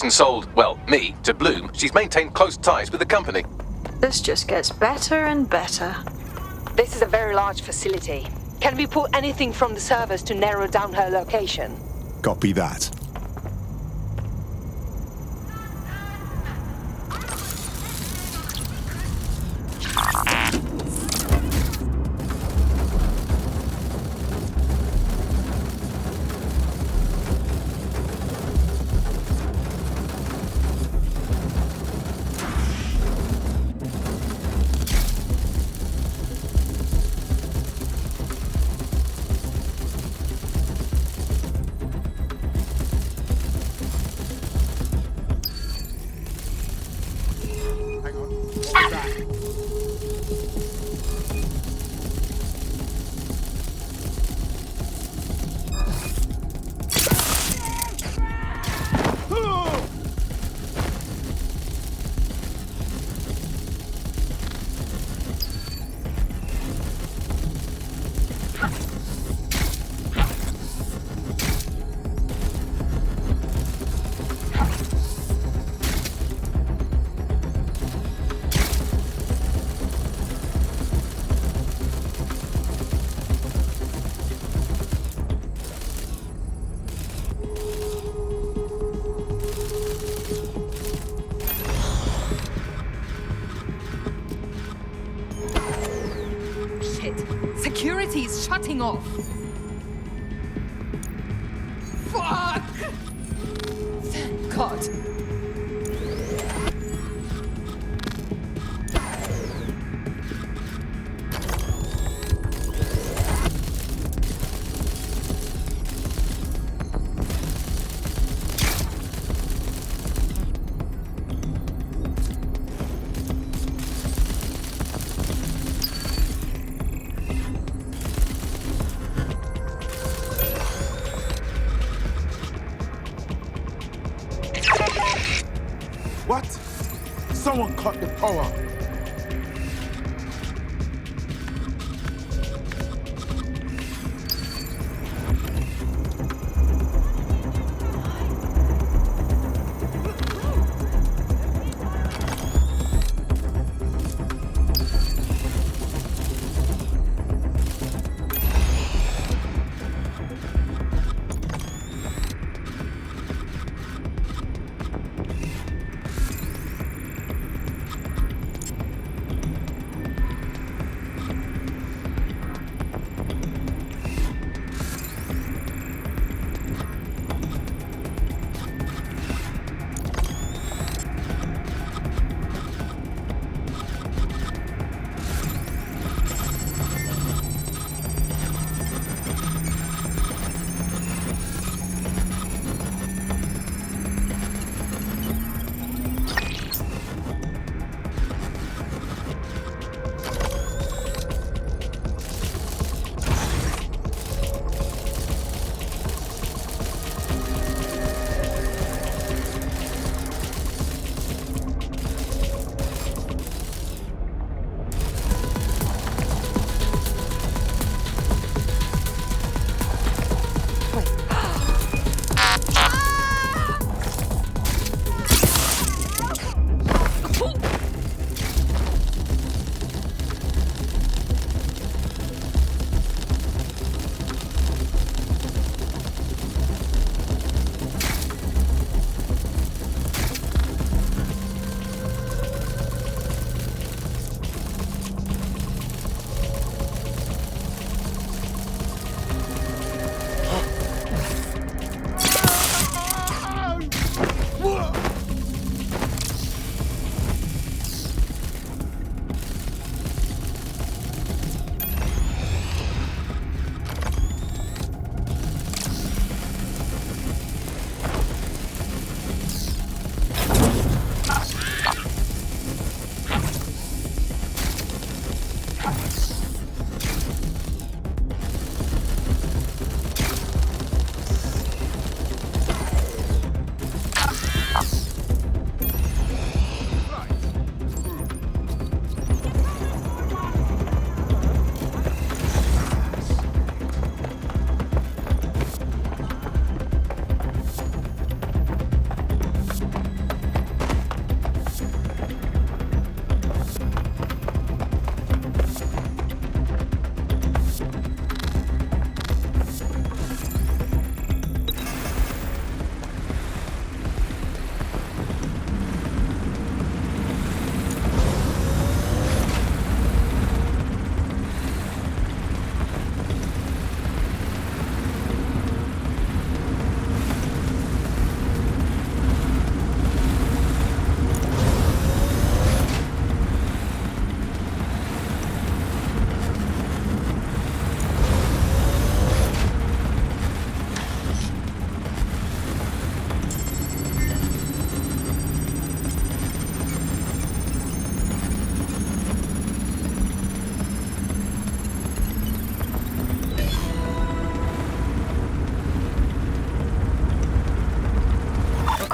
And sold, well, me, to Bloom, she's maintained close ties with the company. This just gets better and better. This is a very large facility. Can we pull anything from the servers to narrow down her location? Copy that. Security's shutting off. Fuck! Thank God. What? Someone cut the power.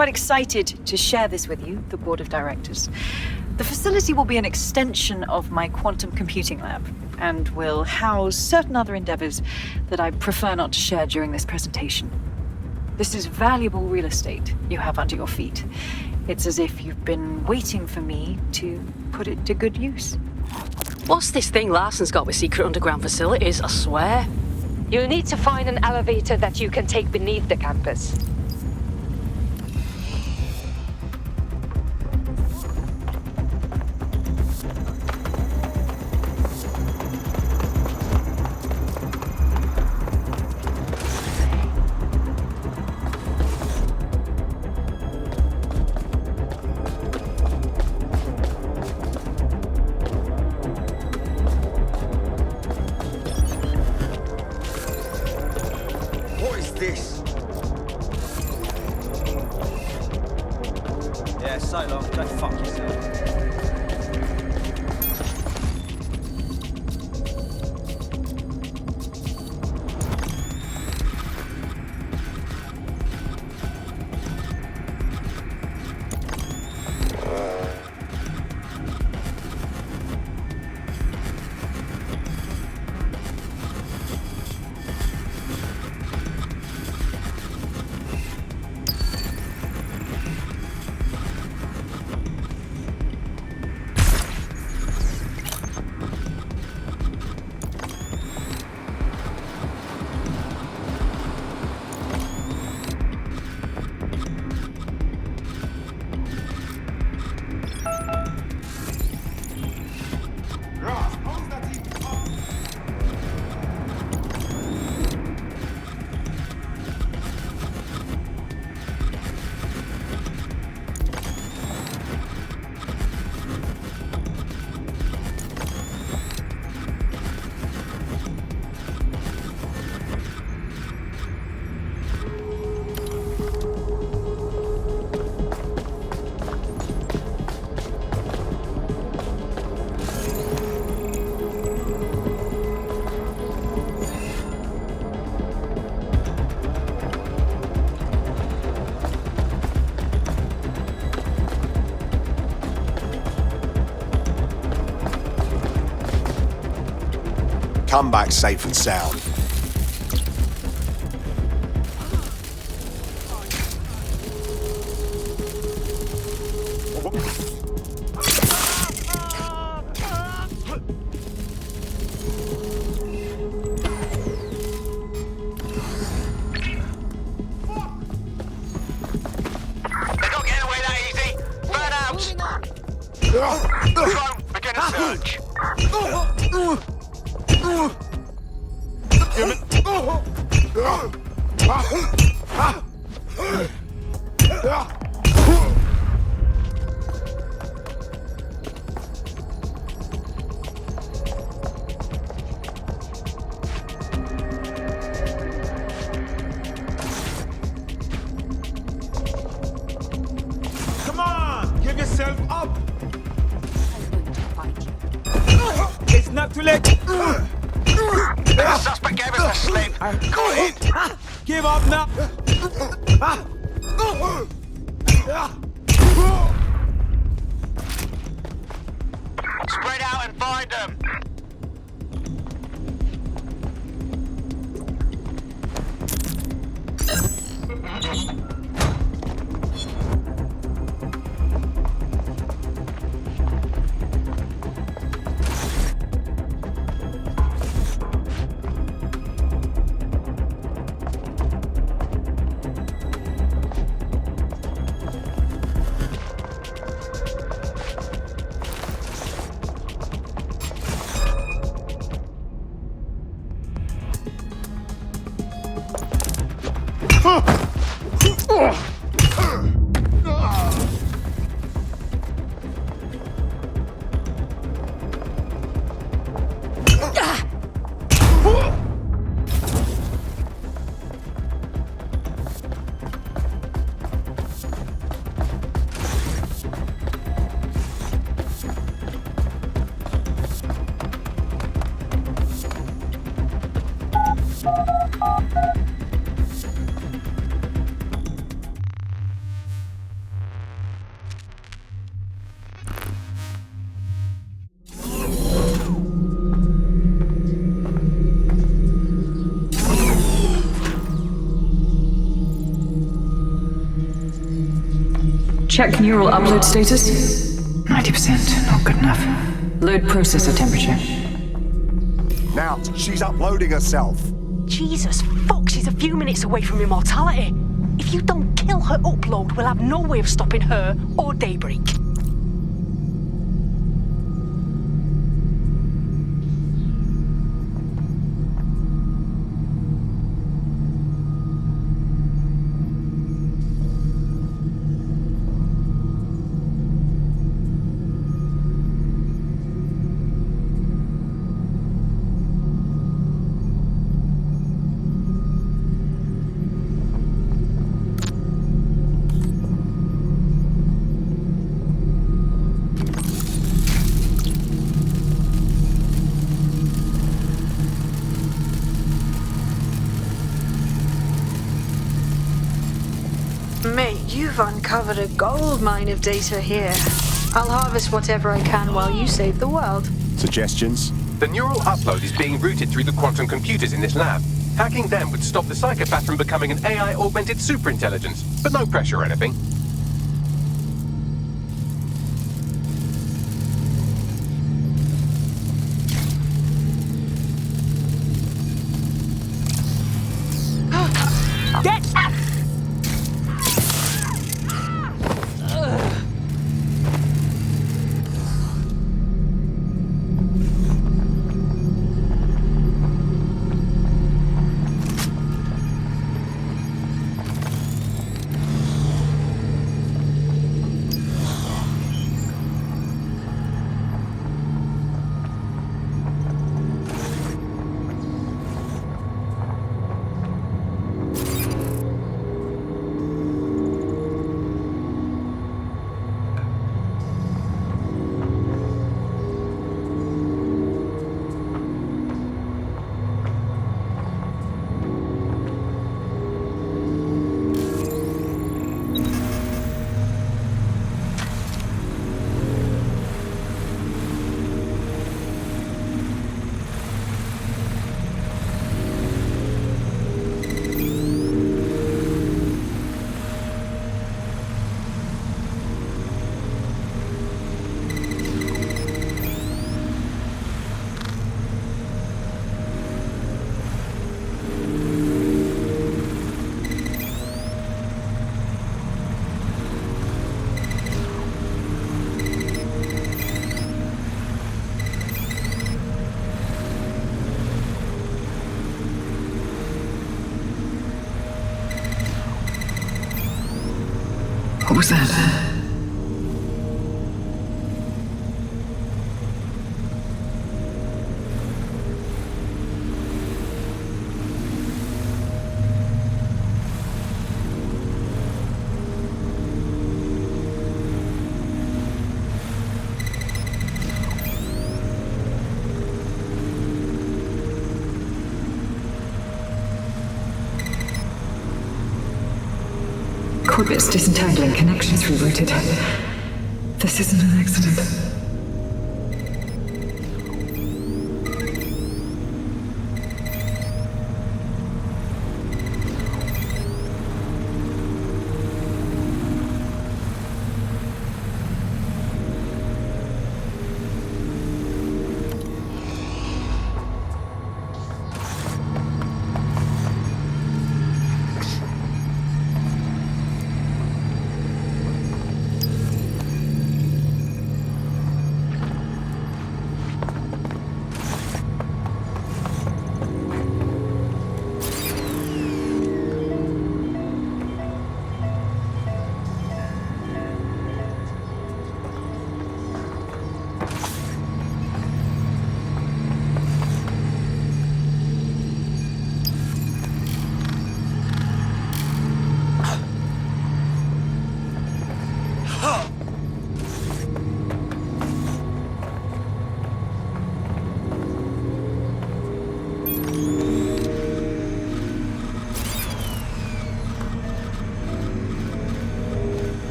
quite excited to share this with you, the board of directors. The facility will be an extension of my quantum computing lab and will house certain other endeavors that I prefer not to share during this presentation. This is valuable real estate you have under your feet. It's as if you've been waiting for me to put it to good use. What's this thing Larson's got with secret underground facilities, I swear? You'll need to find an elevator that you can take beneath the campus. What is this? Yeah, so long. Go fuck yourself. Ross, how's that even up? Come back safe and sound. They're not getting away that easy. Burn out. Drone, begin a search. Come on, give yourself up. It's not too late. The suspect gave us a slip. Got it. Give up now. Spread out and find them. Check neural upload status. 90%, not good enough. Load processor temperature. Now, she's uploading herself. Jesus fuck, she's a few minutes away from immortality. If you don't kill her upload, we'll have no way of stopping her or Daybreak. Mate, you've uncovered a gold mine of data here. I'll harvest whatever I can while you save the world. Suggestions? The neural upload is being routed through the quantum computers in this lab. Hacking them would stop the psychopath from becoming an AI-augmented superintelligence, but no pressure or anything. What was that? Corbet's disentangling connections rerouted. This isn't an accident.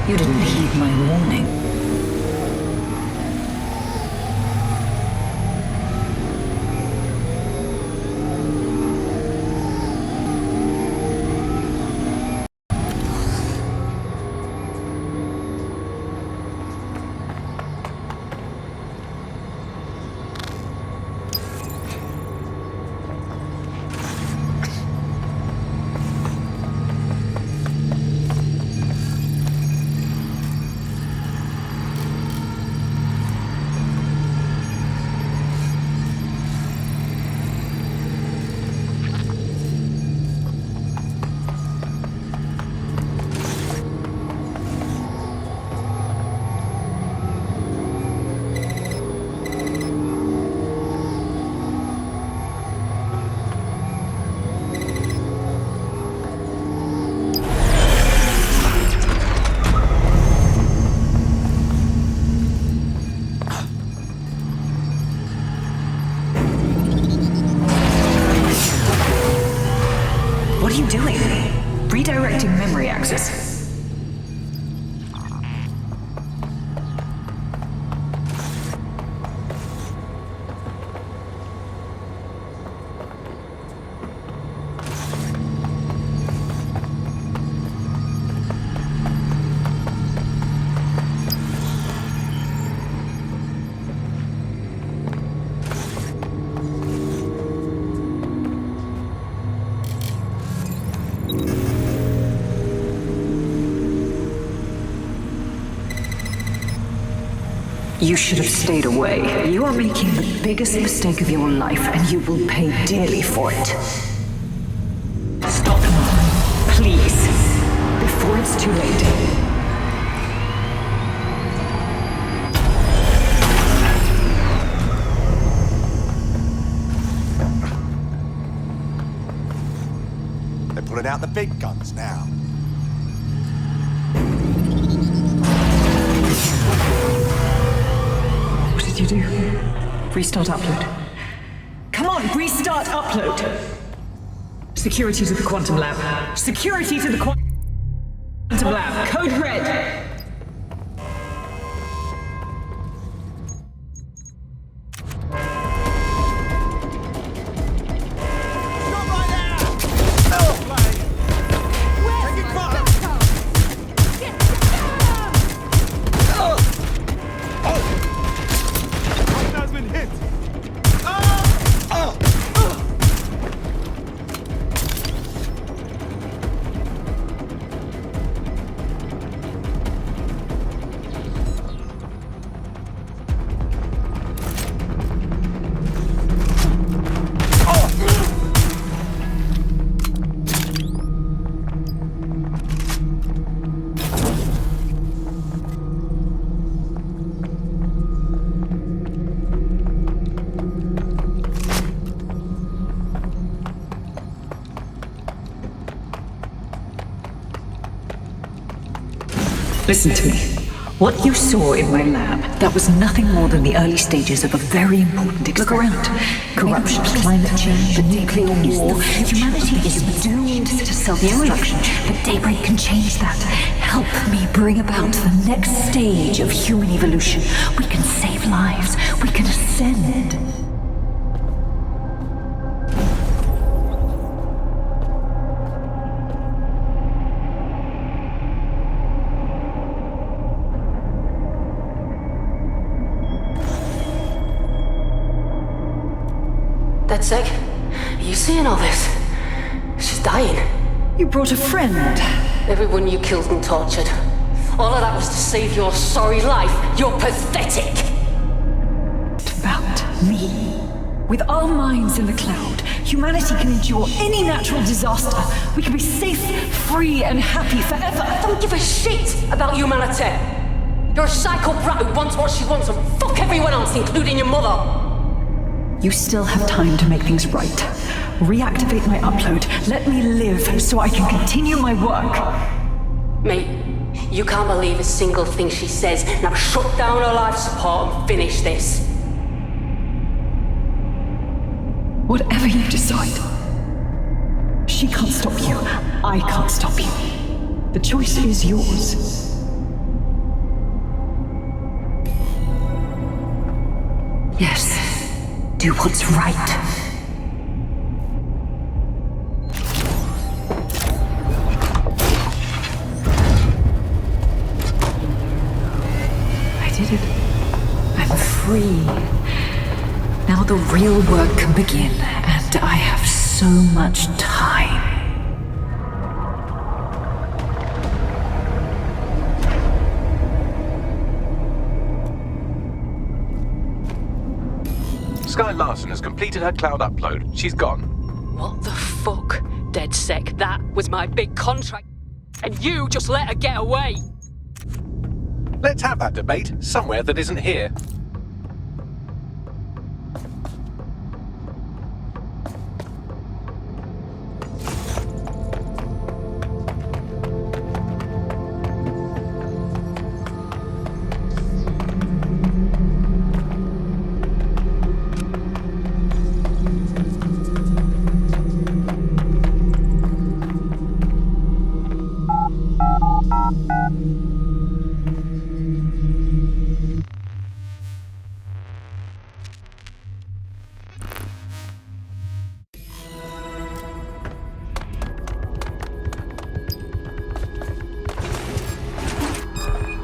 You didn't heed my warning. What are you doing? Redirecting memory access. You should have stayed away. You are making the biggest mistake of your life, and you will pay dearly for it. Stop now, please, before it's too late. They're pulling out the big guns now. You do. Restart upload. Come on, restart upload. Security to the quantum lab. Security to the quantum lab. Code red. Listen to me. What you saw in my lab, that was nothing more than the early stages of a very important experiment. Look around. Corruption, climate change, the nuclear war. Humanity is doomed to self-destruction. But Daybreak can change that. Help me bring about the next stage of human evolution. We can save lives. We can ascend. Deadsec, are you seeing all this? She's dying. You brought a friend. Everyone you killed and tortured. All of that was to save your sorry life. You're pathetic. About me. With our minds in the cloud, humanity can endure any natural disaster. We can be safe, free, and happy forever. I don't give a shit about humanity. You're a psycho brat who wants what she wants and fuck everyone else, including your mother. You still have time to make things right. Reactivate my upload. Let me live so I can continue my work. Mate, you can't believe a single thing she says. Now shut down her life support and finish this. Whatever you decide. She can't stop you. I can't stop you. The choice is yours. Yes, do what's right. I did it. I'm free. Now the real work can begin, and I have so much time. Sky Larson has completed her cloud upload. She's gone. What the fuck? Dead sec, that was my big contract. And you just let her get away. Let's have that debate somewhere that isn't here.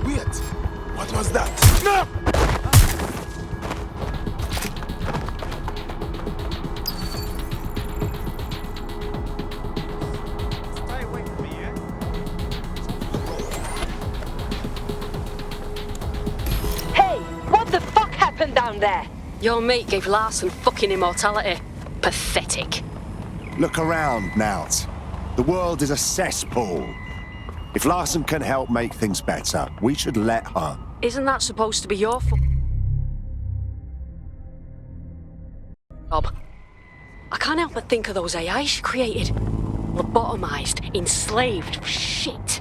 Wait, what was that? No! Stay away from me, yeah? Hey, what the fuck happened down there? Your mate gave Larson fucking immortality. Pathetic. Look around, Nout. The world is a cesspool. If Larson can help make things better, we should let her. Isn't that supposed to be your job? I can't help but think of those AIs she created. Lobotomized, enslaved, shit.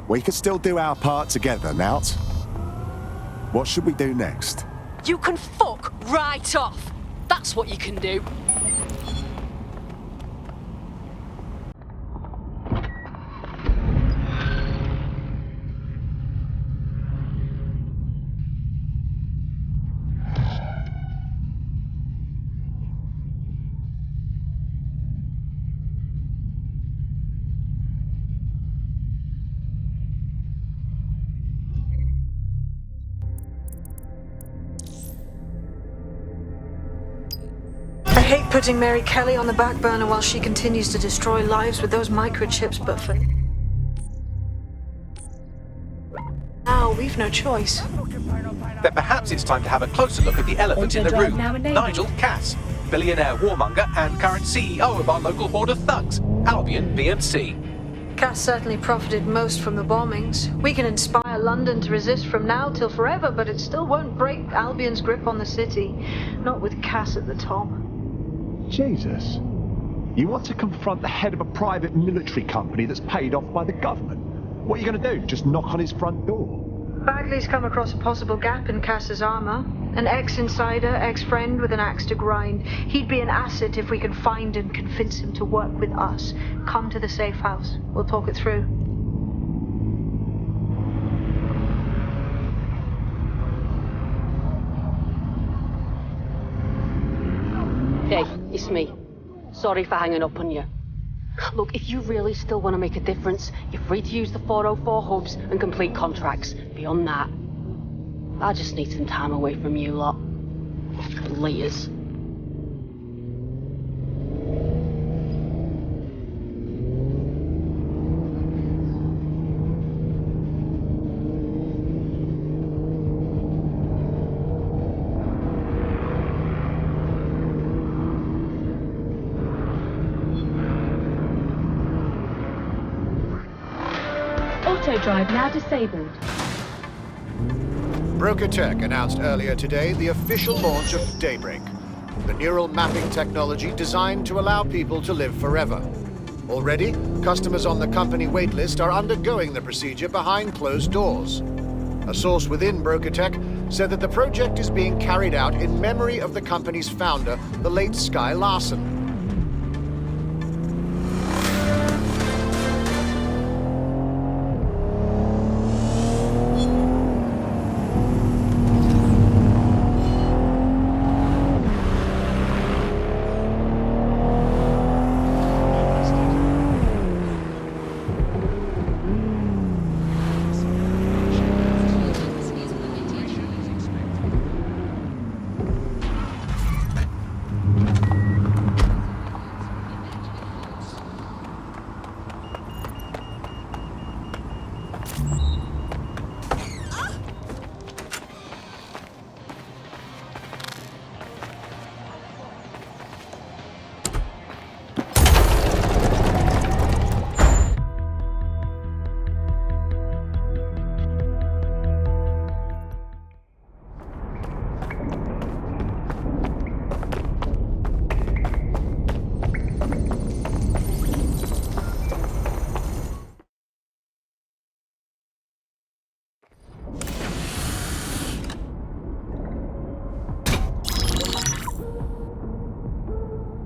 We can still do our part together, Nout. What should we do next? You can fuck right off. That's what you can do. I hate putting Mary Kelly on the back burner while she continues to destroy lives with those microchips, but for now, we've no choice. Then perhaps it's time to have a closer look at the elephant in the room. Nigel Cass, billionaire warmonger and current CEO of our local horde of thugs, Albion B&C. Cass certainly profited most from the bombings. We can inspire London to resist from now till forever, but it still won't break Albion's grip on the city. Not with Cass at the top. Jesus. You want to confront the head of a private military company that's paid off by the government? What are you going to do? Just knock on his front door? Bagley's come across a possible gap in Cass's armor. An ex-insider, ex-friend with an axe to grind. He'd be an asset if we can find and convince him to work with us. Come to the safe house. We'll talk it through. Hey, it's me. Sorry for hanging up on you. Look, if you really still want to make a difference, you're free to use the 404 hubs and complete contracts. Beyond that, I just need some time away from you lot. Laters. Auto-drive now disabled. Broker Tech announced earlier today the official launch of Daybreak, the neural mapping technology designed to allow people to live forever. Already, customers on the company waitlist are undergoing the procedure behind closed doors. A source within Broker Tech said that the project is being carried out in memory of the company's founder, the late Sky Larson.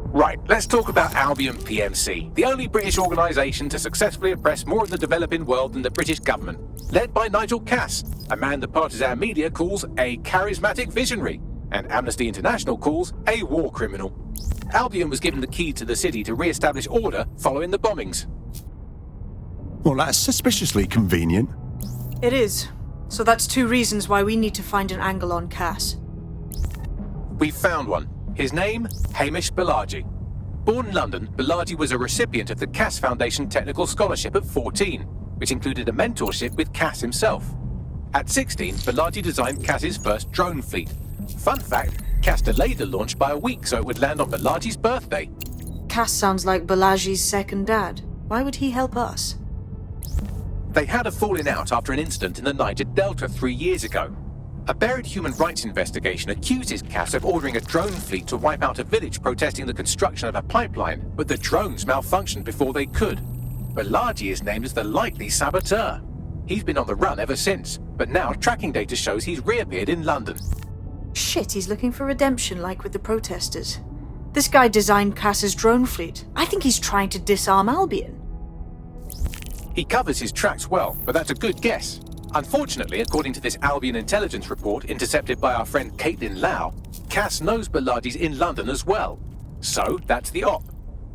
Right, let's talk about Albion PMC, the only British organisation to successfully oppress more of the developing world than the British government. Led by Nigel Cass, a man the partisan media calls a charismatic visionary, and Amnesty International calls a war criminal. Albion was given the key to the city to re-establish order following the bombings. Well, that's suspiciously convenient. It is. So that's 2 reasons why we need to find an angle on Cass. We found one. His name, Hamish Balaji. Born in London, Balaji was a recipient of the Cass Foundation Technical Scholarship at 14, which included a mentorship with Cass himself. At 16, Balaji designed Cass's first drone fleet. Fun fact, Cass delayed the launch by a week so it would land on Balaji's birthday. Cass sounds like Balaji's second dad. Why would he help us? They had a falling out after an incident in the Niger Delta 3 years ago. A buried human rights investigation accuses Cass of ordering a drone fleet to wipe out a village protesting the construction of a pipeline, but the drones malfunctioned before they could. Balaji is named as the likely saboteur. He's been on the run ever since, but now tracking data shows he's reappeared in London. Shit, he's looking for redemption like with the protesters. This guy designed Cass's drone fleet. I think he's trying to disarm Albion. He covers his tracks well, but that's a good guess. Unfortunately, according to this Albion intelligence report intercepted by our friend Caitlin Lau, Cass knows Balaji's in London as well. So, that's the op.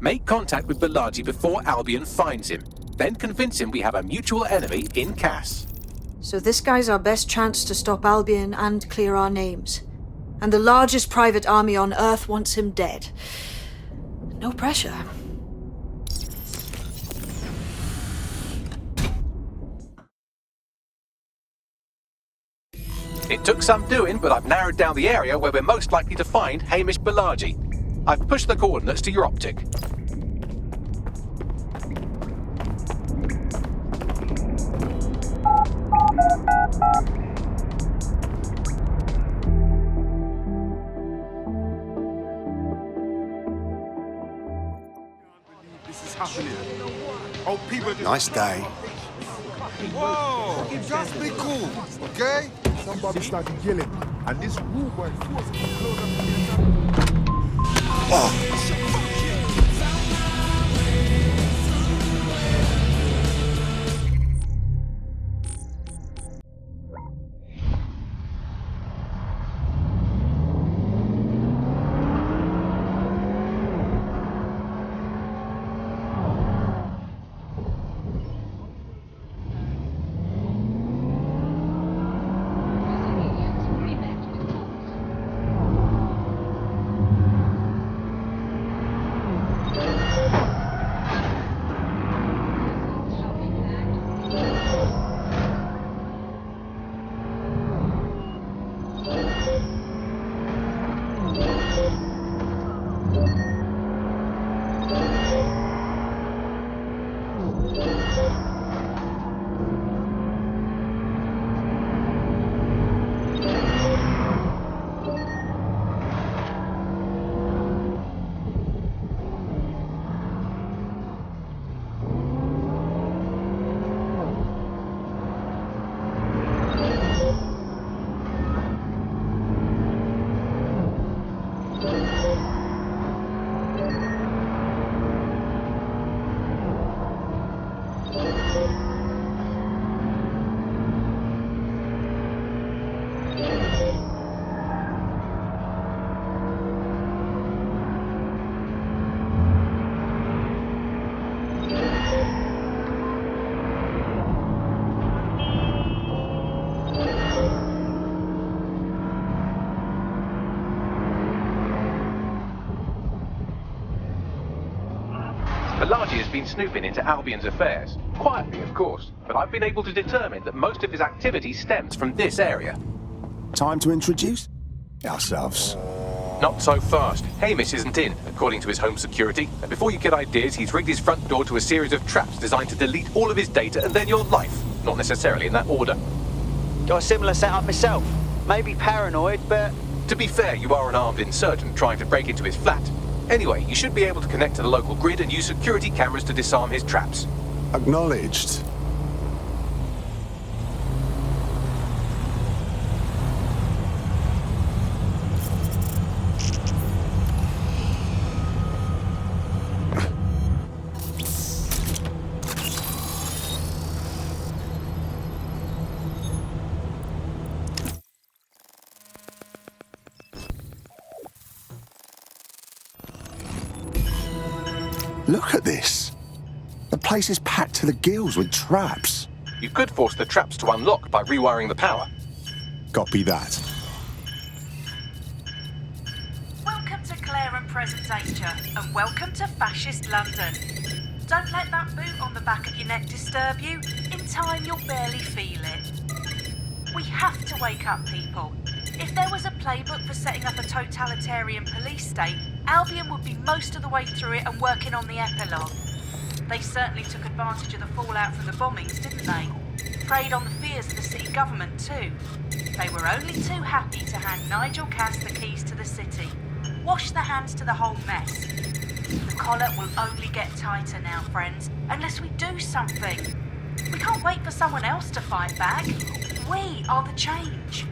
Make contact with Balaji before Albion finds him. Then convince him we have a mutual enemy in Cass. So this guy's our best chance to stop Albion and clear our names. And the largest private army on Earth wants him dead. No pressure. It took some doing, but I've narrowed down the area where we're most likely to find Hamish Balaji. I've pushed the coordinates to your optic. This is happening. Oh, people. Nice day. Whoa! Just be cool, okay? Somebody started yelling, and this rude boy forced me to close up the Pelagi has been snooping into Albion's affairs. Quietly, of course, but I've been able to determine that most of his activity stems from this area. Time to introduce ourselves. Not so fast. Hamish isn't in, according to his home security. And before you get ideas, he's rigged his front door to a series of traps designed to delete all of his data and then your life. Not necessarily in that order. Got a similar setup myself. Maybe paranoid, but... To be fair, you are an armed insurgent trying to break into his flat. Anyway, you should be able to connect to the local grid and use security cameras to disarm his traps. Acknowledged. Look at this. The place is packed to the gills with traps. You could force the traps to unlock by rewiring the power. Copy that. Welcome to Claire and Presentator, and welcome to Fascist London. Don't let that boot on the back of your neck disturb you. In time, you'll barely feel it. We have to wake up people. If there was a playbook for setting up a totalitarian police state, Albion would be most of the way through it and working on the epilogue. They certainly took advantage of the fallout from the bombings, didn't they? Preyed on the fears of the city government too. They were only too happy to hand Nigel Cass the keys to the city. Wash their hands to the whole mess. The collar will only get tighter now, friends, unless we do something. We can't wait for someone else to fight back. We are the change.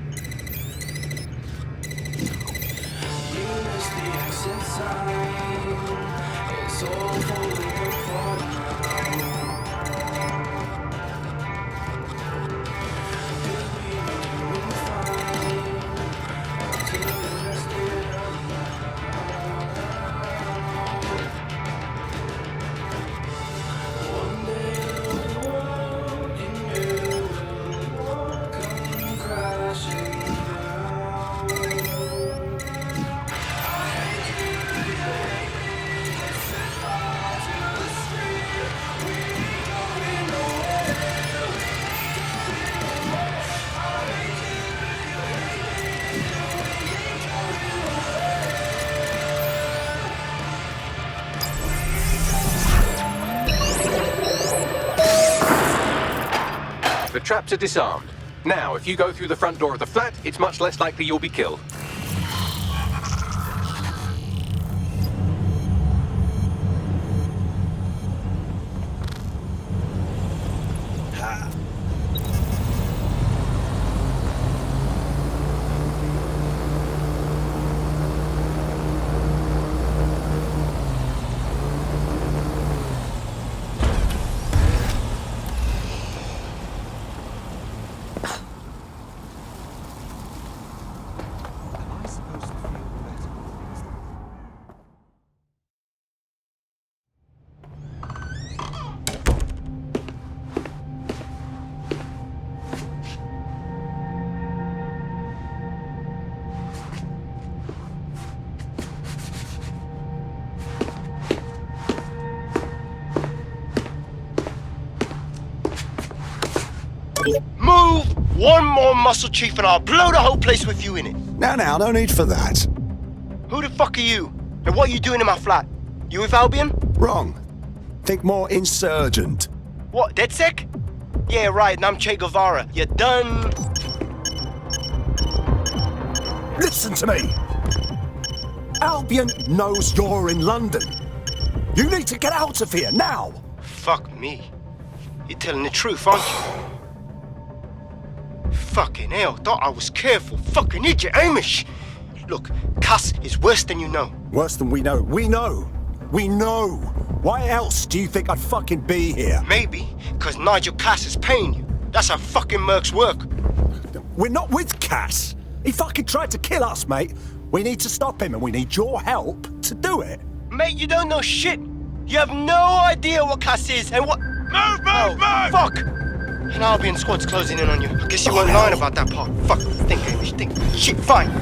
The traps are disarmed. Now, if you go through the front door of the flat, it's much less likely you'll be killed. Move one more muscle chief and I'll blow the whole place with you in it. Now, no need for that. Who the fuck are you? And what are you doing in my flat? You with Albion? Wrong. Think more insurgent. What, DedSec? Yeah, right, and I'm Che Guevara. You done? Listen to me. Albion knows you're in London. You need to get out of here, now. Fuck me. You're telling the truth, aren't you? Fucking hell, thought I was careful. Fucking idiot, Hamish. Look, Cass is worse than you know. Worse than we know. We know. We know. Why else do you think I'd fucking be here? Maybe, because Nigel Cass is paying you. That's how fucking mercs work. We're not with Cass. He fucking tried to kill us, mate. We need to stop him and we need your help to do it. Mate, you don't know shit. You have no idea what Cass is and what... Move! Fuck! An Albion squad's closing in on you. I guess you weren't lying about that part. Fuck. Think, Hamish, think. Shit, fine.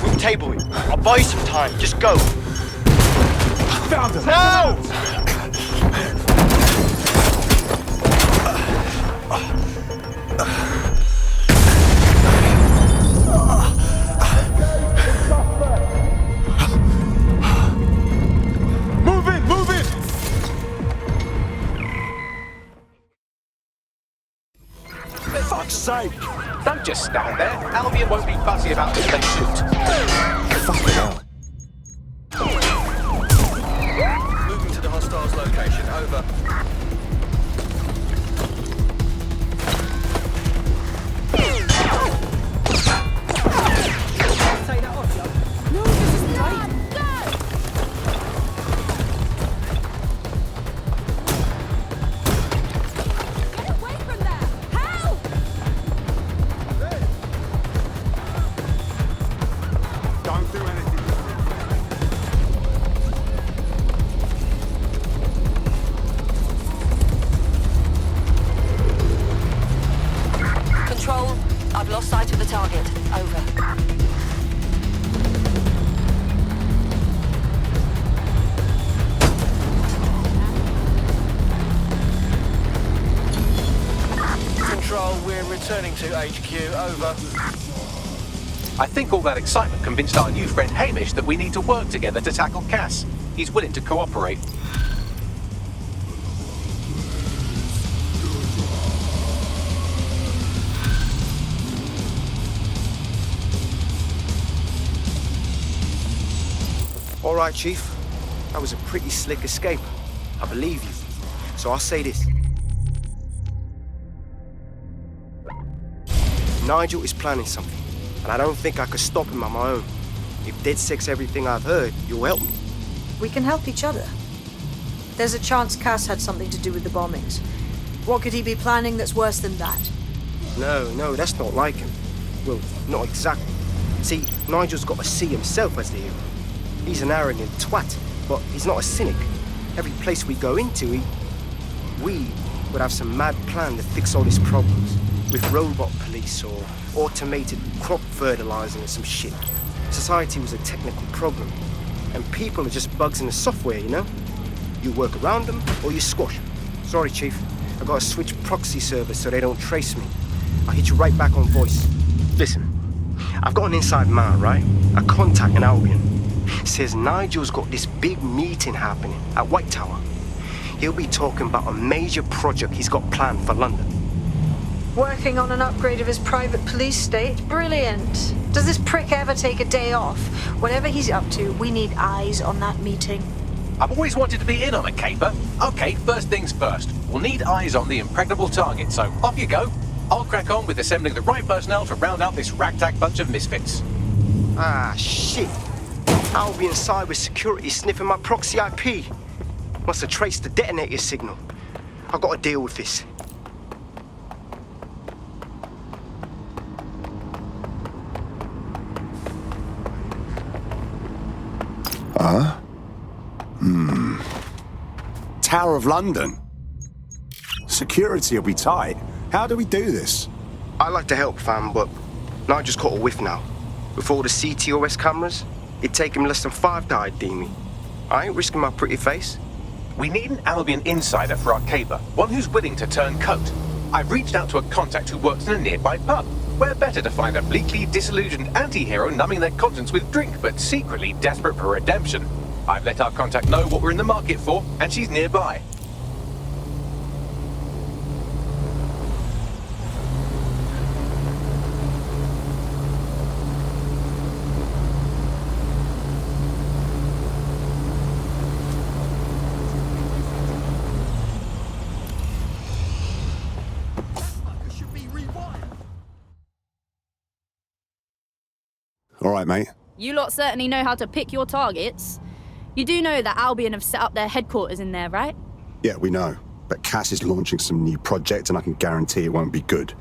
We'll table it. I'll buy you some time. Just go. Found him. No! fuck's sake! Don't just stand there. Albion won't be fussy about this, they shoot. Fucking hell. Moving to the hostiles' location. Over. Take that off, yo. No, this is right. Get away from there! Help! Don't do anything. Control, I've lost sight of the target. Over. Control, we're returning to HQ. Over. I think all that excitement convinced our new friend Hamish that we need to work together to tackle Cass. He's willing to cooperate. All right, Chief. That was a pretty slick escape. I believe you. So I'll say this. Nigel is planning something, and I don't think I could stop him on my own. If DedSec's everything I've heard, you'll help me. We can help each other. There's a chance Cass had something to do with the bombings. What could he be planning that's worse than that? No, that's not like him. Well, not exactly. See, Nigel's got to see himself as the hero. He's an arrogant twat, but he's not a cynic. Every place we go into, we would have some mad plan to fix all his problems. With robot police or automated crop fertilizing or some shit. Society was a technical problem. And people are just bugs in the software, you know? You work around them or you squash them. Sorry, Chief. I gotta switch proxy servers so they don't trace me. I'll hit you right back on voice. Listen, I've got an inside man, right? A contact in Albion. Says Nigel's got this big meeting happening at White Tower. He'll be talking about a major project he's got planned for London. Working on an upgrade of his private police state? Brilliant. Does this prick ever take a day off? Whatever he's up to, we need eyes on that meeting. I've always wanted to be in on a caper. Okay, first things first. We'll need eyes on the impregnable target, so off you go. I'll crack on with assembling the right personnel to round out this ragtag bunch of misfits. Ah, shit. Albion cyber security sniffing my proxy IP. Must have traced the detonator signal. I've got to deal with this. Huh? Tower of London. Security will be tight. How do we do this? I like to help, fam, but Nigel's caught a whiff now. With all the CTOS cameras, it'd take him less than 5 to ID me. I ain't risking my pretty face. We need an Albion insider for our caper, one who's willing to turn coat. I've reached out to a contact who works in a nearby pub. Where better to find a bleakly disillusioned anti-hero numbing their conscience with drink, but secretly desperate for redemption. I've let our contact know what we're in the market for, and she's nearby. All right, mate. You lot certainly know how to pick your targets. You do know that Albion have set up their headquarters in there, right? Yeah, we know. But Cass is launching some new project, and I can guarantee it won't be good.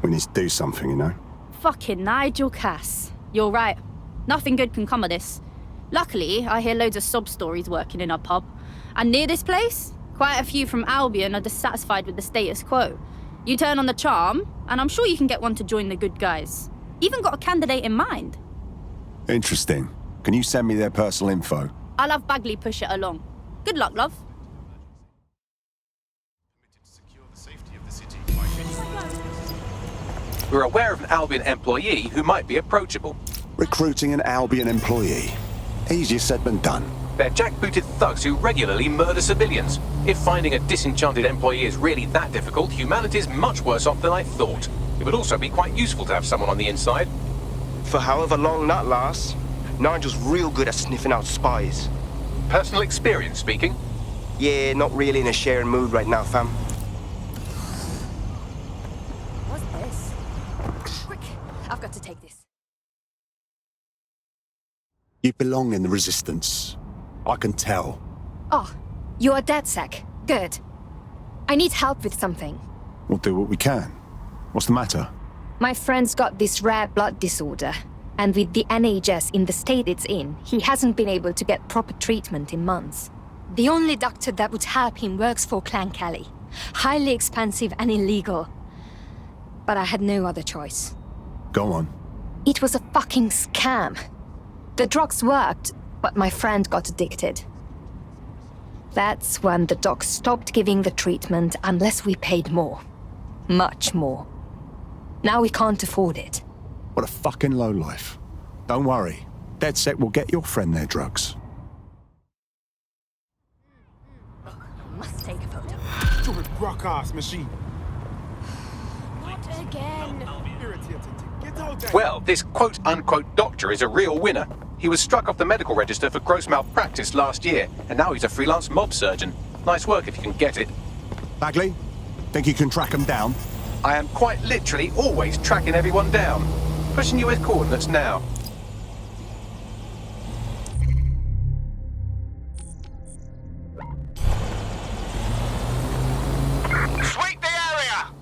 We need to do something, you know? Fucking Nigel Cass. You're right. Nothing good can come of this. Luckily, I hear loads of sob stories working in our pub. And near this place, quite a few from Albion are dissatisfied with the status quo. You turn on the charm, and I'm sure you can get one to join the good guys. Even got a candidate in mind. Interesting. Can you send me their personal info? I'll have Bagley push it along. Good luck, love. We're aware of an Albion employee who might be approachable. Recruiting an Albion employee. Easier said than done. They're jackbooted thugs who regularly murder civilians. If finding a disenchanted employee is really that difficult, humanity's much worse off than I thought. It would also be quite useful to have someone on the inside. For however long that lasts, Nigel's real good at sniffing out spies. Personal experience speaking? Yeah, not really in a sharing mood right now, fam. What's this? Quick, I've got to take this. You belong in the Resistance. I can tell. Oh, you're a DedSec. Good. I need help with something. We'll do what we can. What's the matter? My friend's got this rare blood disorder, and with the NHS in the state it's in, he hasn't been able to get proper treatment in months. The only doctor that would help him works for Clan Kelly. Highly expensive and illegal. But I had no other choice. Go on. It was a fucking scam. The drugs worked, but my friend got addicted. That's when the doc stopped giving the treatment unless we paid more. Much more. Now we can't afford it. What a fucking lowlife. Don't worry. DedSec will get your friend their drugs. Must take a photo. Stupid rock-ass machine. Not again. Irritating. Get out there. Well, this quote-unquote doctor is a real winner. He was struck off the medical register for gross malpractice last year, and now he's a freelance mob surgeon. Nice work if you can get it. Bagley, think you can track them down? I am quite literally always tracking everyone down. Pushing US coordinates now. Sweep the area!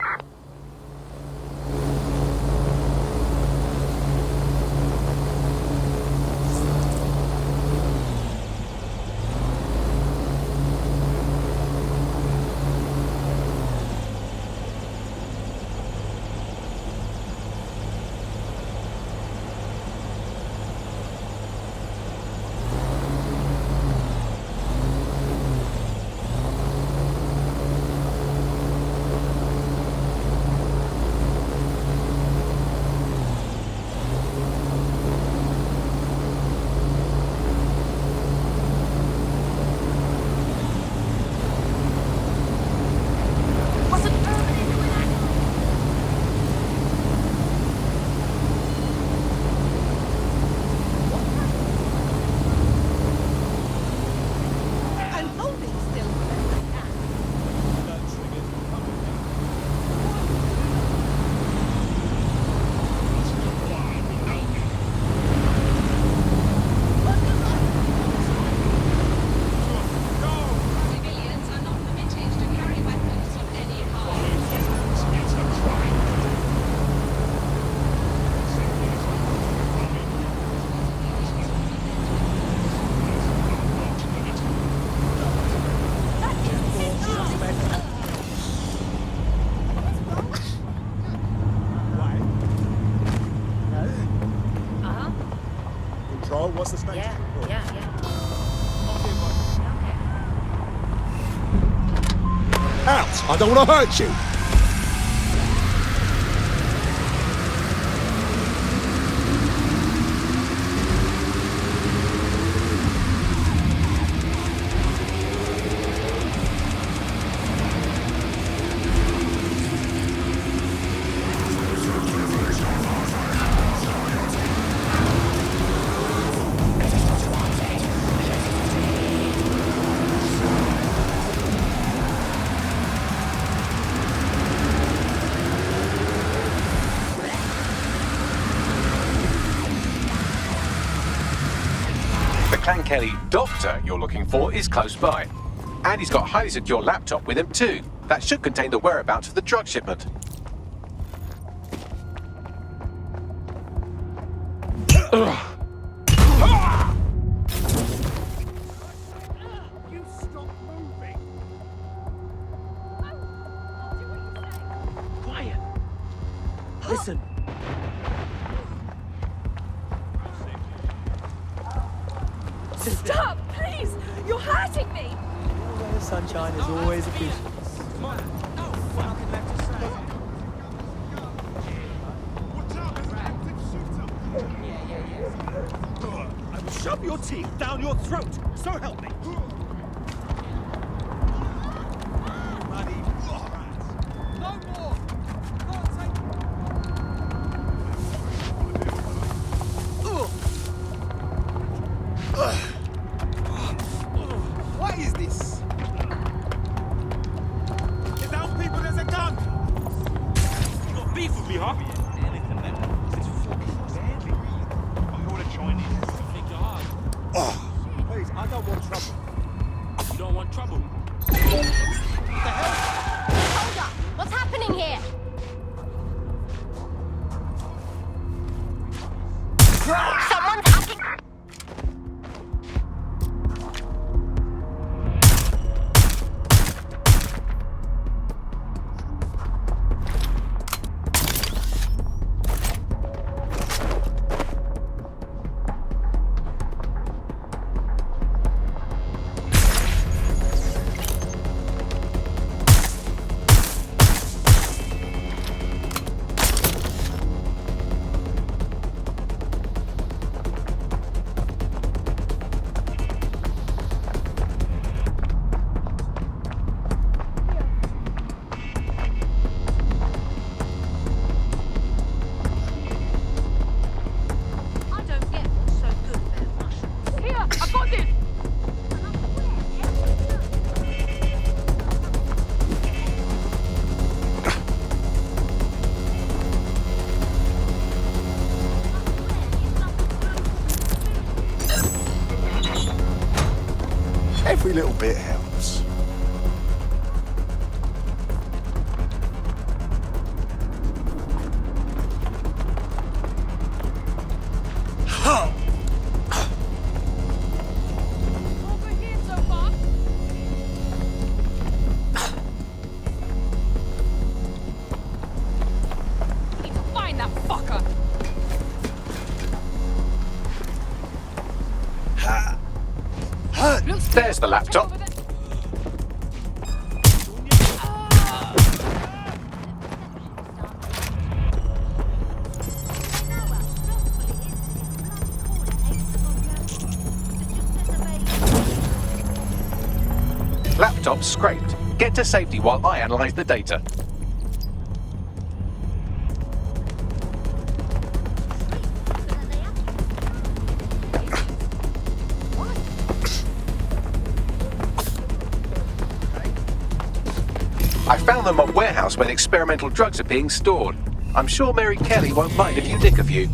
Control, what's the status? Yeah. Out! I don't want to hurt you! Clan Kelly doctor you're looking for is close by. And he's got a highly secure laptop with him too. That should contain the whereabouts of the drug shipment. You stop moving! Quiet. Listen. Stop, please! You're hurting me! The sunshine is always a feature. I will shove your teeth down your throat, so help me. No more! Can't take... beef with me, huh? Oh, please, I don't want trouble. You don't want trouble? Hold up! What's happening here? Someone's hacking. Every little bit helps. Find that fucker! There's the laptop. Laptop scraped. Get to safety while I analyze the data. I found them at a warehouse where the experimental drugs are being stored. I'm sure Mary Kelly won't mind if you nick a few.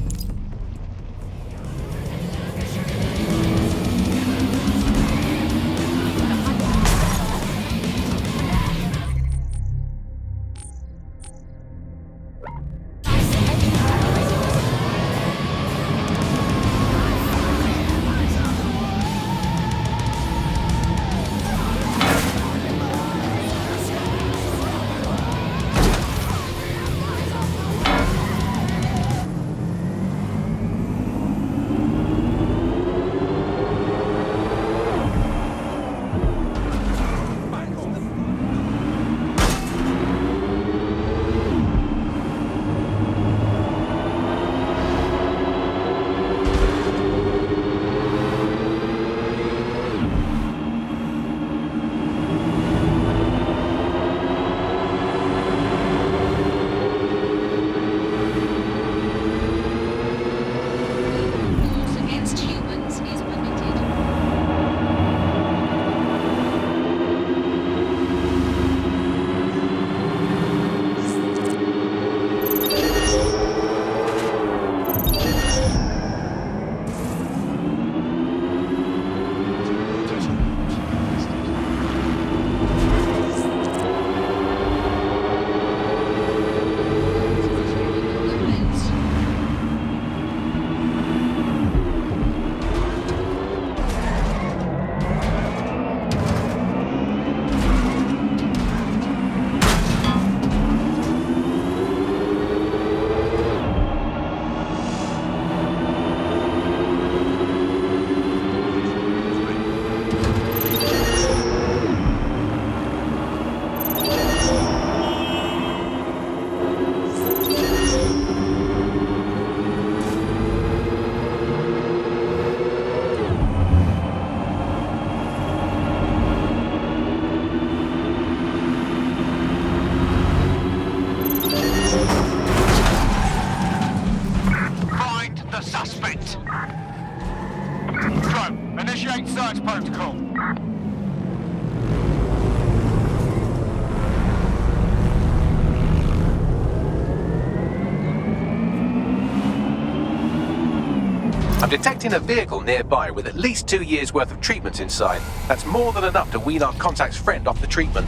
detecting a vehicle nearby with at least 2 years' worth of treatments inside. That's more than enough to wean our contact's friend off the treatment.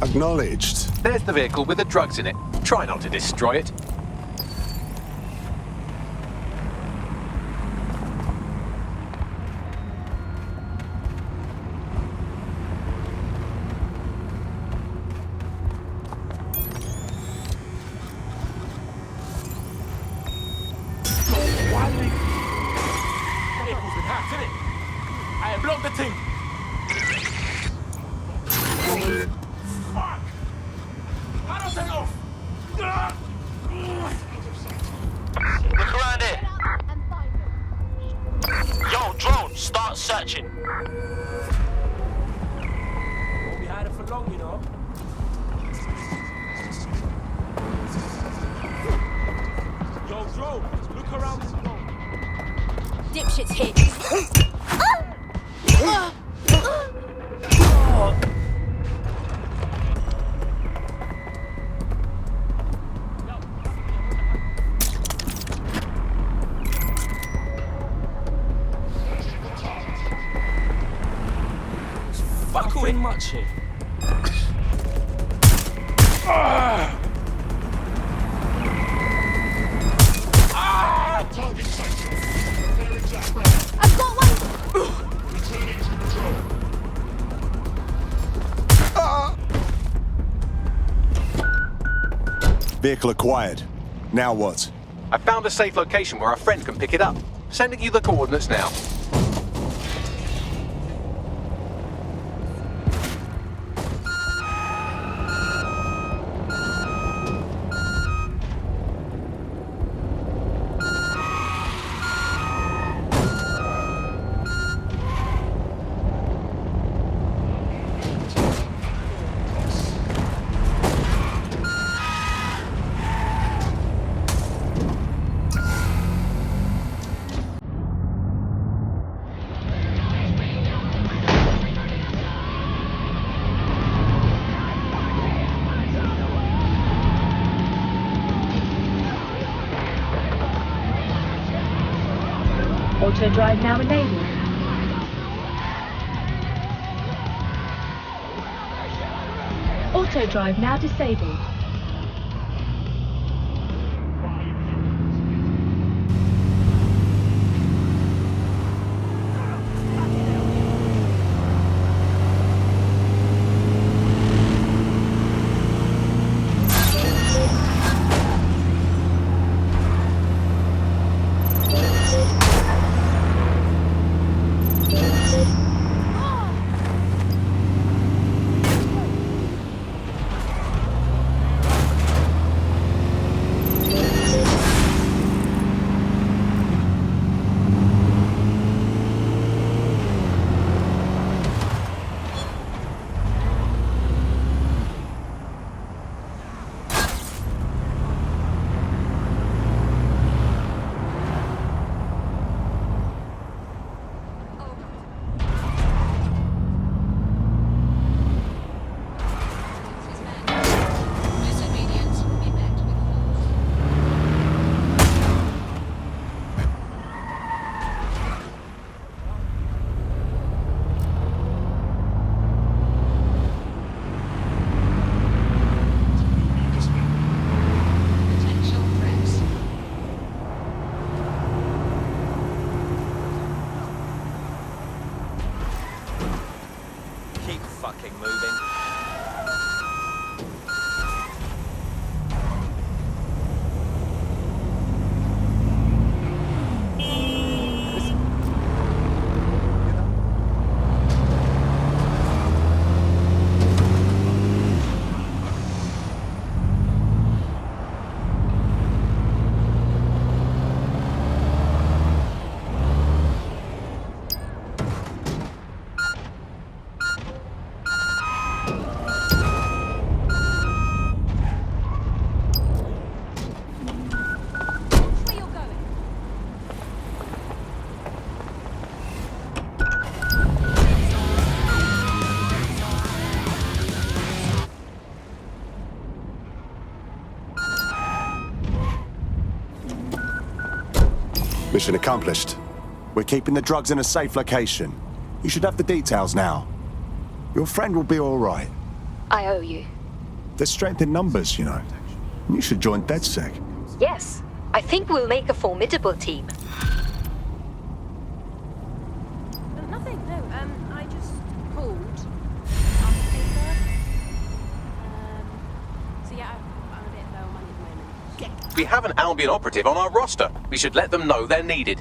Acknowledged. There's the vehicle with the drugs in it. Try not to destroy it. I blocked the thing. Fuck! How do I take off? Look around here. Yo, drone, start searching. Won't be hiding for long, you know. Yo, drone, look around this drone. Dipshit's hit. Fucking much here. I've got one! Vehicle acquired. Now what? I found a safe location where our friend can pick it up. Sending you the coordinates now. Auto drive now enabled. Auto drive now disabled. Keep fucking moving. Mission accomplished. We're keeping the drugs in a safe location. You should have the details now. Your friend will be all right. I owe you. There's strength in numbers, you know. You should join DedSec. Yes, I think we'll make a formidable team. Nothing, no. I just called. So yeah, I'm a bit low on money at the moment. We have an Albion operative on our roster. We should let them know they're needed.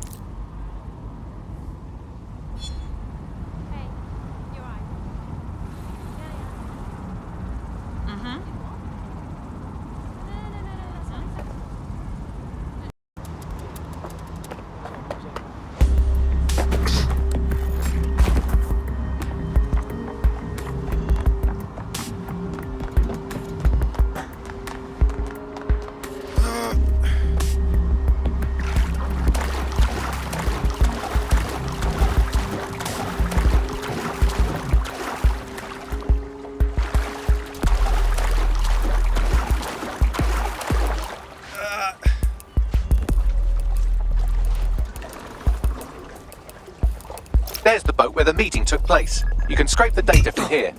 There's the boat where the meeting took place. You can scrape the data from here.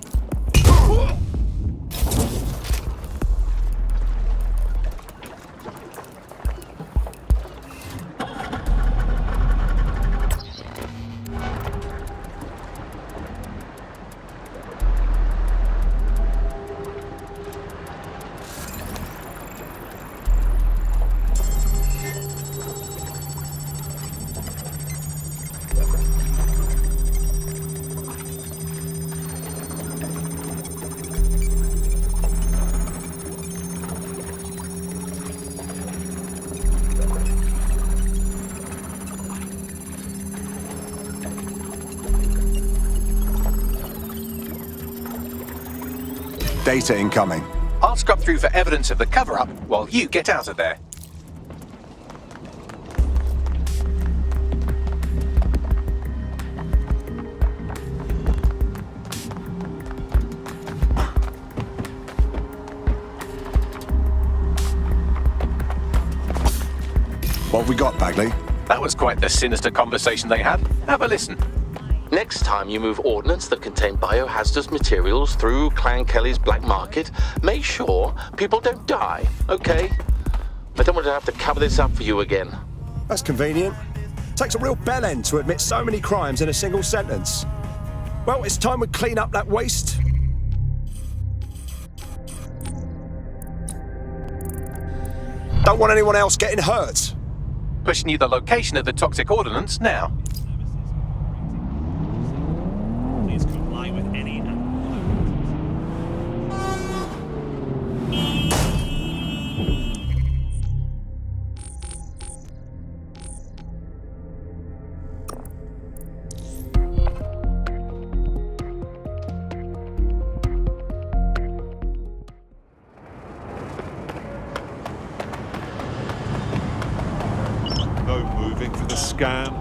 Data incoming. I'll scrub through for evidence of the cover-up while you get out of there. What have we got, Bagley? That was quite the sinister conversation they had. Have a listen. Next time you move ordnance that contain biohazardous materials through Clan Kelly's black market, make sure people don't die, okay? I don't want to have to cover this up for you again. That's convenient. Takes a real bellend to admit so many crimes in a single sentence. Well, it's time we clean up that waste. Don't want anyone else getting hurt. Pushing you the location of the toxic ordnance now. Please comply with any No moving for the scam.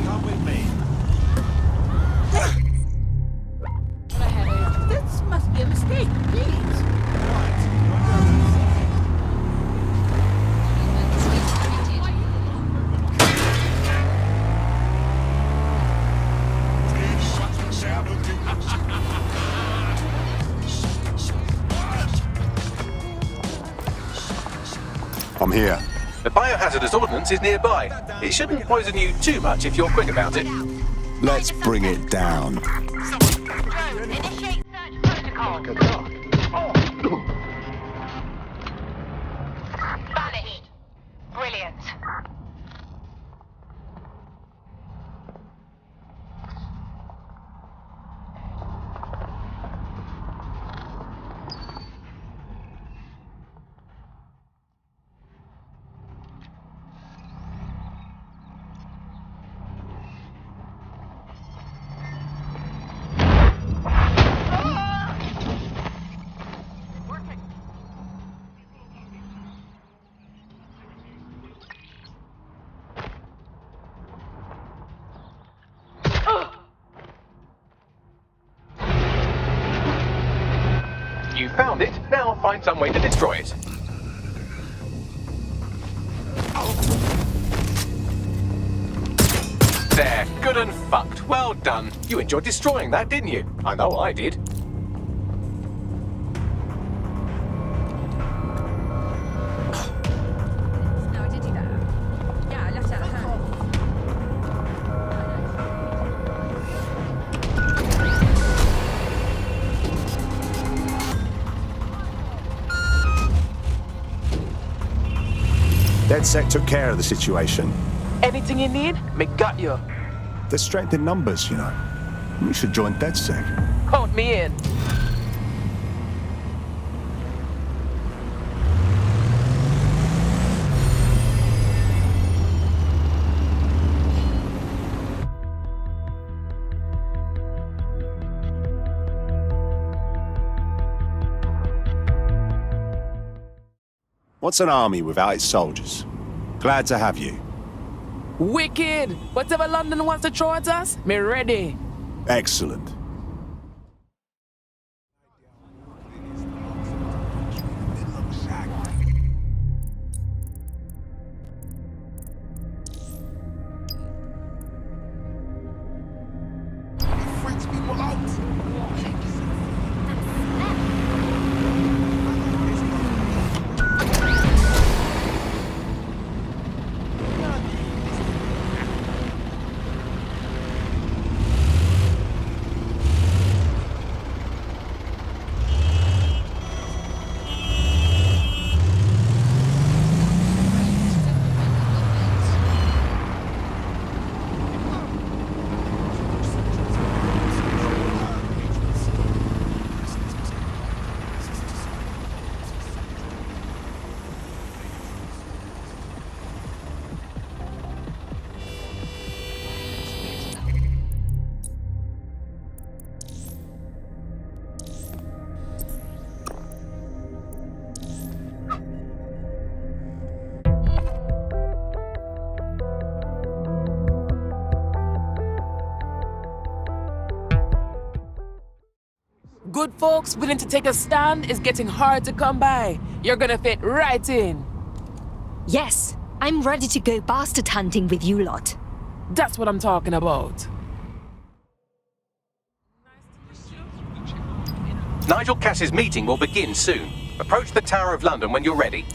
Come with me. This must be a mistake, please. I'm here. The biohazardous ordnance is nearby. It shouldn't poison you too much if you're quick about it. Let's bring it down. Initiate search protocol. Vanished. Brilliant. You found it, now find some way to destroy it. There, good and fucked. Well done. You enjoyed destroying that, didn't you? I know I did. No, I did do that. Yeah, I left it at home. DedSec took care of the situation. Anything you need, me got you. There's strength in numbers, you know. We should join DedSec. Count me in. What's an army without its soldiers? Glad to have you. Wicked! Whatever London wants to throw at us, me ready. Excellent. Freaks people out. Good folks willing to take a stand is getting hard to come by. You're gonna fit right in. Yes, I'm ready to go bastard hunting with you lot. That's what I'm talking about. Nigel Cass's meeting will begin soon. Approach the Tower of London when you're ready.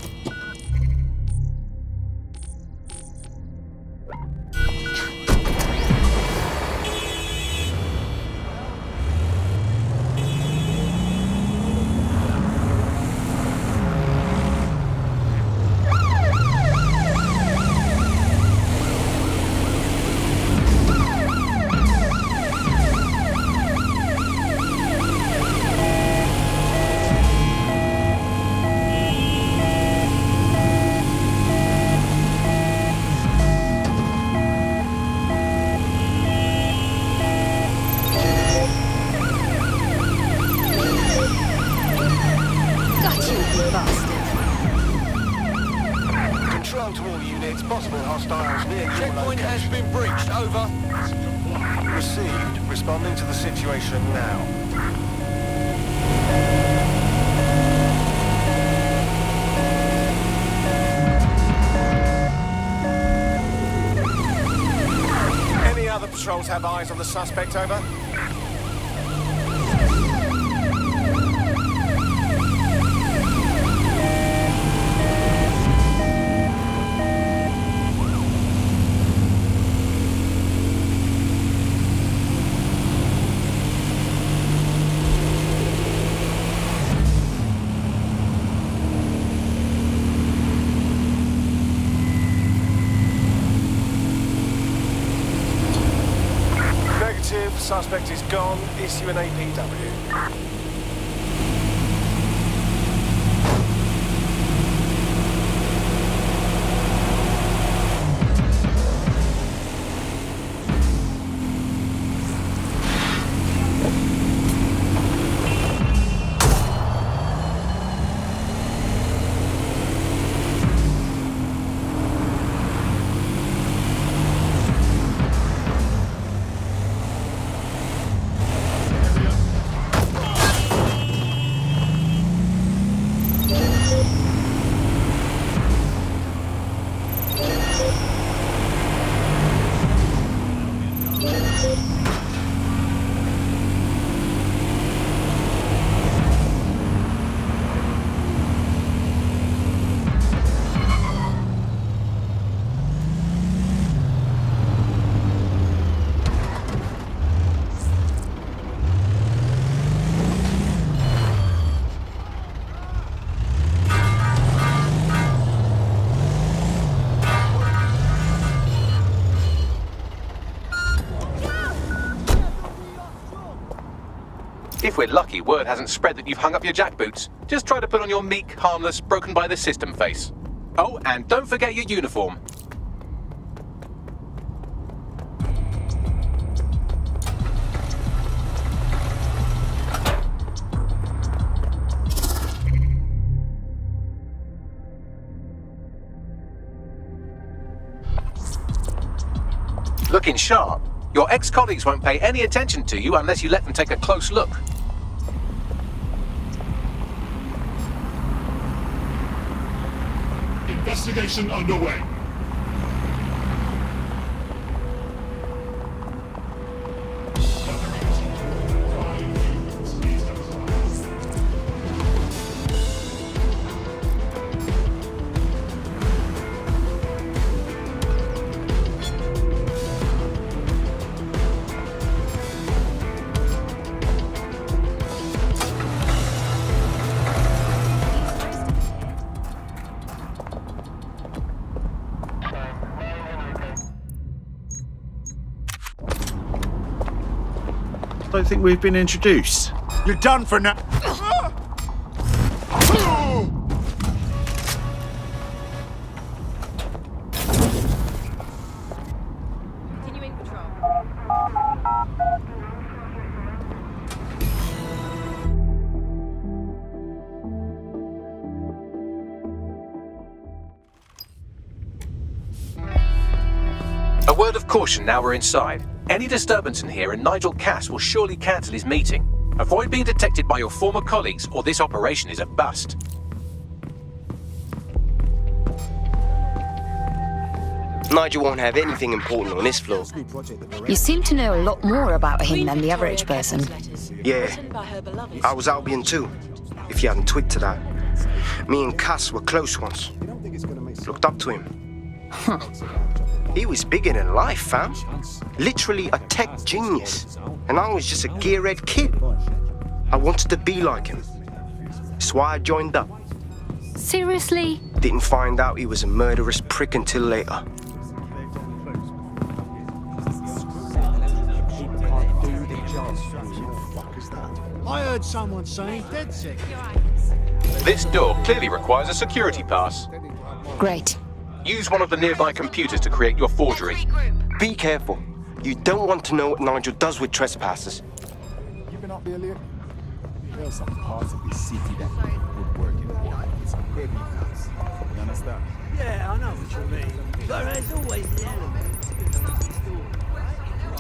Control to all units, possible hostiles near your checkpoint has been breached, over. Received. Responding to the situation now. Any other patrols have eyes on the suspect, over? Suspect is gone. Issue an APW. If we're lucky, word hasn't spread that you've hung up your jackboots. Just try to put on your meek, harmless, broken by the system face. Oh, and don't forget your uniform. Looking sharp. Your ex-colleagues won't pay any attention to you unless you let them take a close look. Investigation underway. I don't think we've been introduced. You're done for now. Continuing patrol. A word of caution now we're inside. Any disturbance in here and Nigel Cass will surely cancel his meeting. Avoid being detected by your former colleagues or this operation is a bust. Nigel won't have anything important on this floor. You seem to know a lot more about him than the average person. Yeah, I was Albion too, if you hadn't twigged to that. Me and Cass were close once. Looked up to him. Huh. He was bigger than life, fam. Literally a tech genius. And I was just a gearhead kid. I wanted to be like him. That's why I joined up. Seriously? Didn't find out he was a murderous prick until later. I heard someone saying dead sick. This door clearly requires a security pass. Great. Use one of the nearby computers to create your forgery. Be careful. You don't want to know what Nigel does with trespassers. You been up there lately? There's some parts of this city that would work in it's a heavy house. You understand? Yeah, I know what you mean. But there's always the element.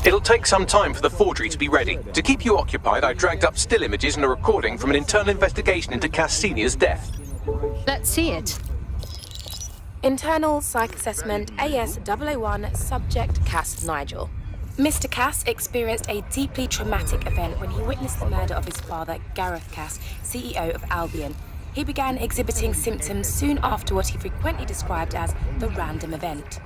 It'll take some time for the forgery to be ready. To keep you occupied, I dragged up still images and a recording from an internal investigation into Cass Sr.'s death. Let's see it. Internal Psych Assessment AS-001 Subject Cass Nigel. Mr. Cass experienced a deeply traumatic event when he witnessed the murder of his father, Gareth Cass, CEO of Albion. He began exhibiting symptoms soon after what he frequently described as the random event.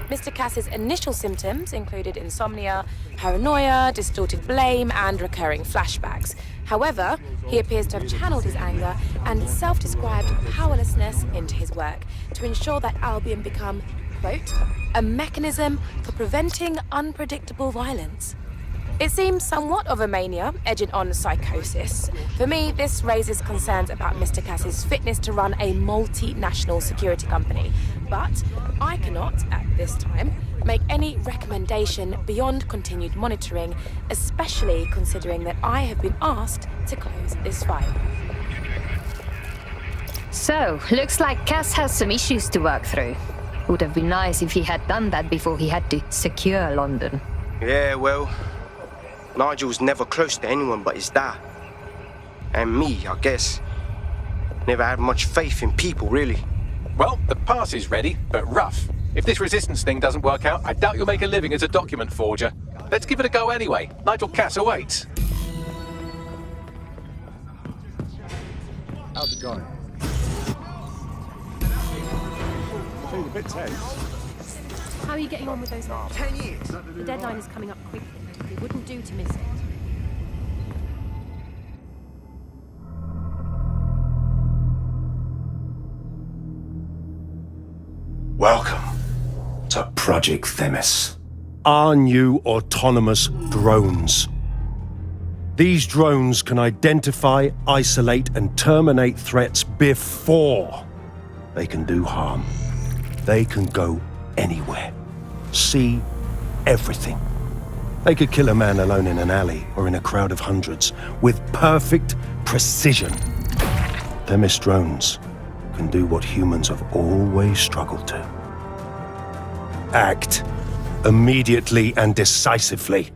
Mr. Cass's initial symptoms included insomnia, paranoia, distorted blame, and recurring flashbacks. However, he appears to have channeled his anger and self-described powerlessness into his work to ensure that Albion become, quote, a mechanism for preventing unpredictable violence. It seems somewhat of a mania, edging on psychosis. For me, this raises concerns about Mr. Cass's fitness to run a multinational security company. But I cannot, at this time, make any recommendation beyond continued monitoring, especially considering that I have been asked to close this file. So, looks like Cass has some issues to work through. Would have been nice if he had done that before he had to secure London. Yeah, well, Nigel's never close to anyone but his dad. And me, I guess. Never had much faith in people, really. Well, the pass is ready, but rough. If this resistance thing doesn't work out, I doubt you'll make a living as a document forger. Let's give it a go anyway. Nigel Cass awaits. How's it going? Feeling a bit tense. How are you getting on with those notes? 10 years. The deadline is coming up quickly. It wouldn't do to miss it. Welcome to Project Themis. Our new autonomous drones. These drones can identify, isolate, and terminate threats before they can do harm. They can go anywhere, see everything. They could kill a man alone in an alley or in a crowd of hundreds with perfect precision. Themis drones can do what humans have always struggled to. Act immediately and decisively.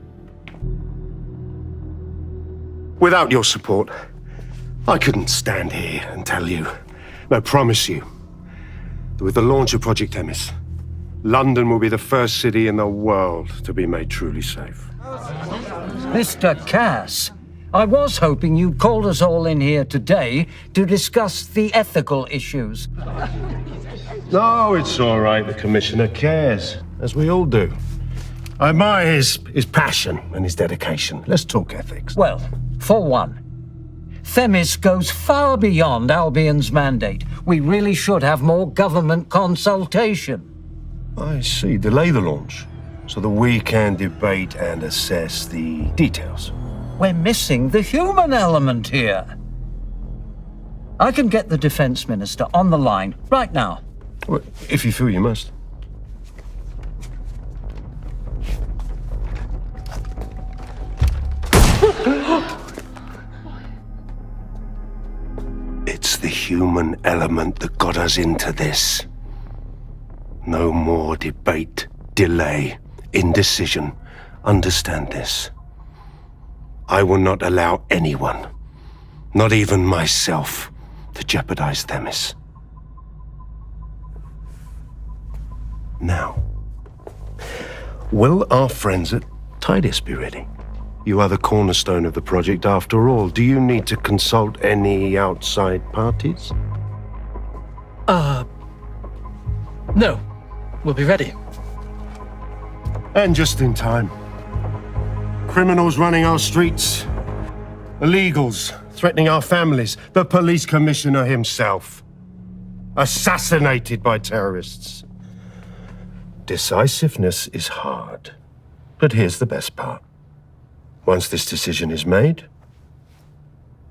Without your support, I couldn't stand here and tell you, I promise you, that with the launch of Project Themis, London will be the first city in the world to be made truly safe. Mr. Cass, I was hoping you'd called us all in here today to discuss the ethical issues. No, it's all right. The Commissioner cares, as we all do. I admire his passion and his dedication. Let's talk ethics. Well, for one, Themis goes far beyond Albion's mandate. We really should have more government consultation. I see. Delay the launch, so that we can debate and assess the details. We're missing the human element here. I can get the Defense Minister on the line right now. Well, if you feel you must. It's the human element that got us into this. No more debate, delay, indecision. Understand this. I will not allow anyone, not even myself, to jeopardize Themis. Now, will our friends at Tidus be ready? You are the cornerstone of the project after all. Do you need to consult any outside parties? No. We'll be ready. And just in time. Criminals running our streets. Illegals threatening our families. The police commissioner himself. Assassinated by terrorists. Decisiveness is hard. But here's the best part. Once this decision is made,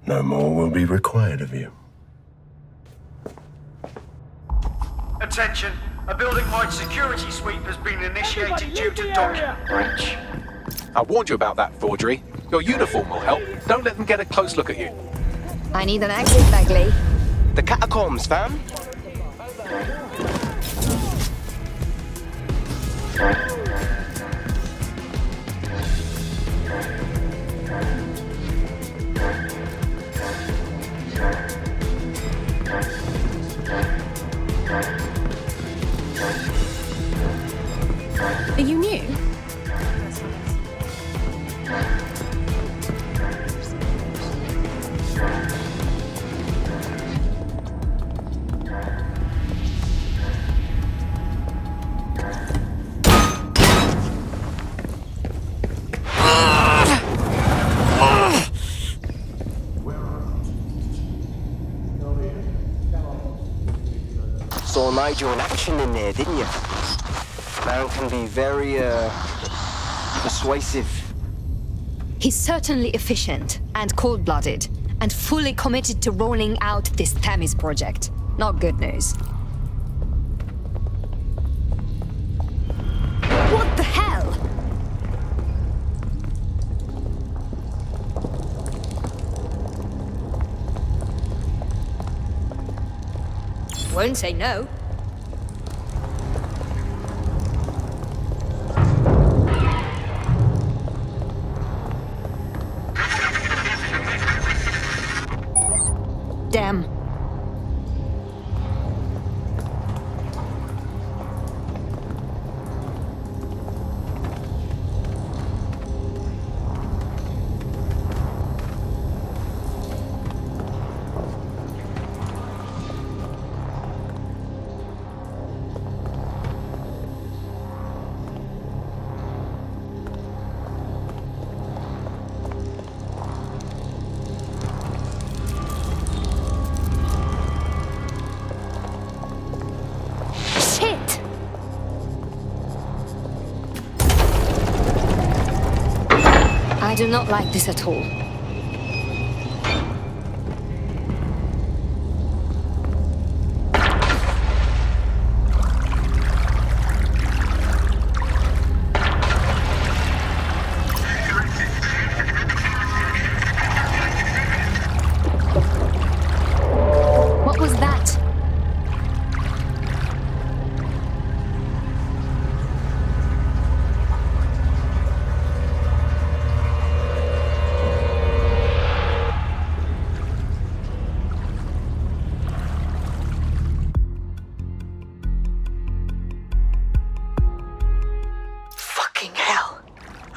no more will be required of you. Attention! A building-wide security sweep has been initiated due to document breach. I warned you about that forgery. Your uniform will help. Don't let them get a close look at you. I need an exit, Bagley. The catacombs, fam. Are you new? Saw Nigel in action in there, didn't you? Man can be very, persuasive. He's certainly efficient and cold-blooded, and fully committed to rolling out this Themis project. Not good news. What the hell? Won't say no. Damn. I do not like this at all.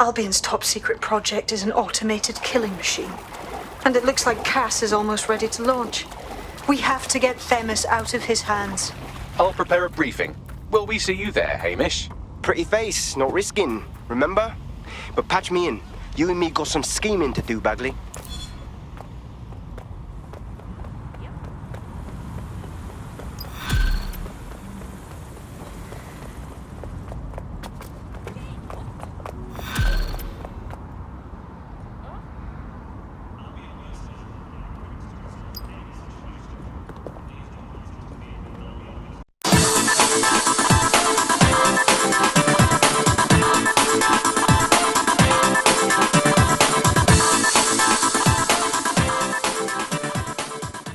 Albion's top secret project is an automated killing machine. And it looks like Cass is almost ready to launch. We have to get Themis out of his hands. I'll prepare a briefing. Will we see you there, Hamish? Pretty face, not risking, remember? But patch me in. You and me got some scheming to do, Bagley. You